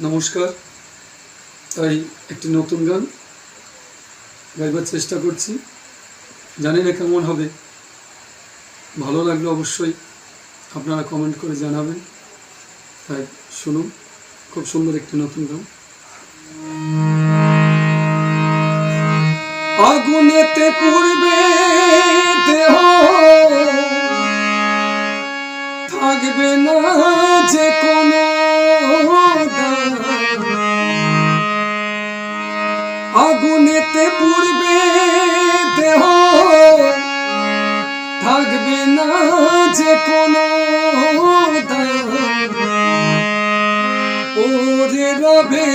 নমস্কার। তাই একটি নতুন গান গাইবার চেষ্টা করছি, জানি না কেমন হবে। ভালো লাগলে অবশ্যই আপনারা কমেন্ট করে জানাবেন। তাই শুনুন, খুব সুন্দর একটি নতুন গান। আগুনেতে পুড়বে দেহ, থাকবে না যে কোনো দাগ। আগুনেতে পুড়বে দেহ, থাকবে না যে কোনো দাগ। ওরে রবে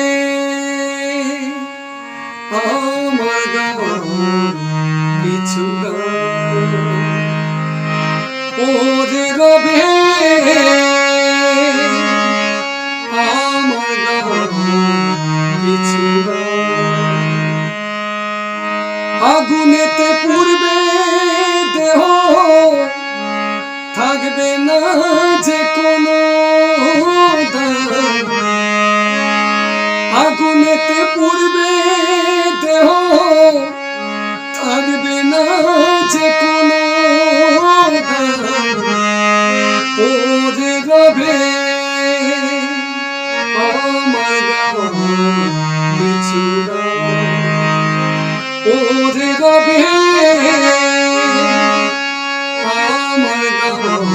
আমার গান কিছু গান, ওরে রবে আমার গান কিছু গান। আগুনেতে পুড়বে দেহ, থাকবে না যে কোনো দাগ। আগুনেতে পুড়বে দেহ, থাকবে না যে কোনো দাগ। ওরে রবে আমার গান কিছু গান, ওরে রবে আমার গান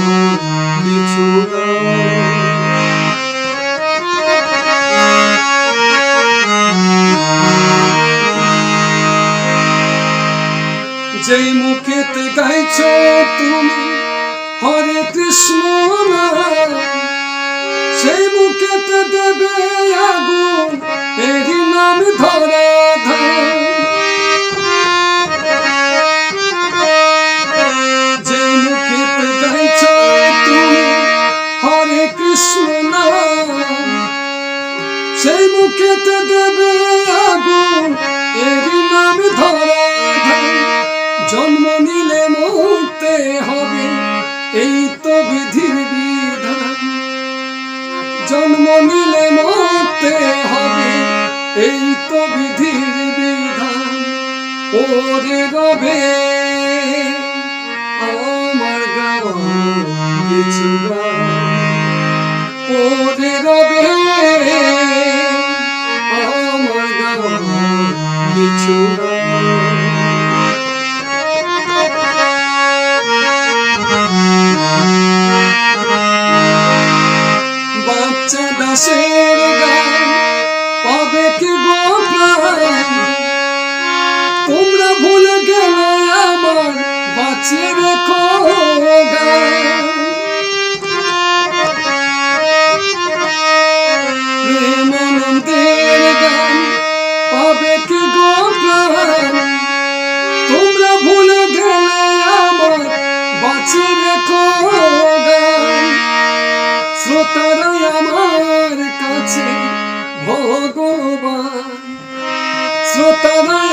কিছু গান। যেই মুখেতে গাইছ তুমি হরে কৃষ্ণ নাম, সেই মুখেতে দেবে আগুন এরই নাম ধরা ধাম। যেই মুখেতে গাইছ তুমি হরে কৃষ্ণ নাম, সেই মুখেতে দেবে আগুন এরই নাম ধরা ধাম। জন্ম নিলে মরতে হবে এই তো বিধির বিধান। জন্ম নিলে মরতে হবে এই তো বিধির বিধান। ওরে রবে আমার গান কিছু গান, ওরে রবে আমার গান কিছু গান। বাচ্চা দাসের গান পাবে কি গো প্রাণ, তোমরা ভুলে গেলে আমার বাঁচিয়ে রেখো গান। প্রেমানন্দের গান পাবে কি গো প্রাণ, তোমরা ভুলে গেলে আমার বাঁচিয়ে রেখো গান। শ্রোতারাই আমার কাছে ভগবান, শ্রোতারাই